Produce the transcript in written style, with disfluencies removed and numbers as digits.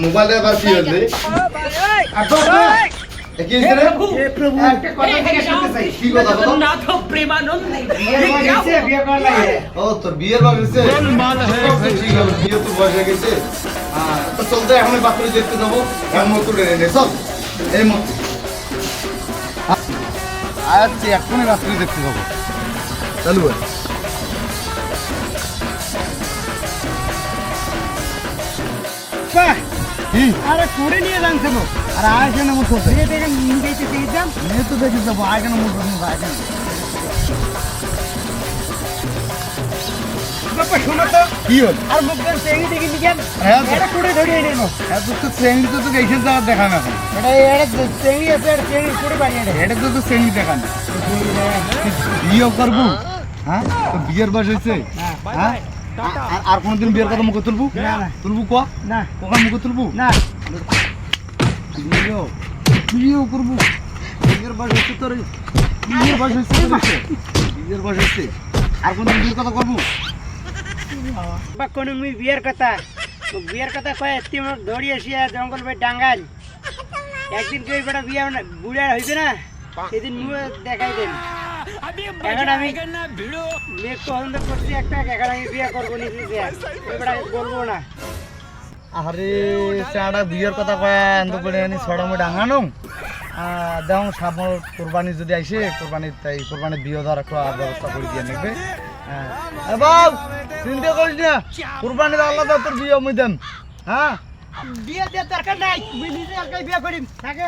mobile আবার কি হল রে কি হইছে রে হে প্রভু একটা কথা থেকে শুনতে চাই কি কথা বলো না তো প্রেমানন্দে বিয়ে করা লাগে ও তোর বিয়ের বয়স হইছে গোলমাল হে ঠিক আছে বিয়ে তো বয়স হয়ে গেছে তো চলতে এখন বাথরুমে যেতে যাব এখন মত রে নে চল এই মত আচ্ছা এখনই বাথরুমে দেখতে যাব চলো আরে করে নিয়ে যাচ্ছে তো আর আগে না মতো দিয়ে দেখে নিয়ে যাইতে দিতাম নিয়ে তো দেখি যাবো আগে না মতো আগে বাবা শোনো তো কি হল আর মুখের চেঙ্গি দেখি নিকেন হ্যাঁ এটা করে ধরে নিয়ে নাও এত তো চেঙ্গি তো এইখান যাওয়ার দেখা না এটা চেঙ্গি আছে আর চেঙ্গি করে বাড়িয়ে এটা তো চেঙ্গি দেখা না বিয়ে করবো হ্যাঁ তো বিয়ের বয়স হয়েছে হ্যাঁ আর কোনদিন বিয়ের কথা মুখে তুলবো না তুলবো ক না ওখানে মুখে তুলবো না বিয়েও করবো বিয়ের বয়স হচ্ছে তোর বিয়ের বয়স হচ্ছে বিয়ের বয়স হচ্ছে আর কোনদিন বিয়ের কথা করবো বা কোন বিয়ের কথা কয়ে তুমি ধরি আসিয়া জঙ্গল ভাই ডাঙ্গাল একদিন কেউ বেটা বিয়ে বুড়া হয়েছে না সেদিন মুখে দেখাই দেন এখন আমি মেয়ে পছন্দ করছি একটা এখন আমি বিয়ে করবো নিজে ওই বেটা বলবো না আরে চাড়া বিয়ের কথা কয় আনন্দ করে আনি ছড়া মই ডাঙানো দেখুন সামর কোরবানি যদি আইসে কোরবানির বিয়ে দেওয়ার একটা ব্যবস্থা করে দিয়ে নেবে বাবু চিন্তা করিস না কোরবানির আলাদা তোর বিয়ে আমি দেন হ্যাঁ বিয়ে দেওয়ার দরকার নাই নিজে বিয়ে করি থাকে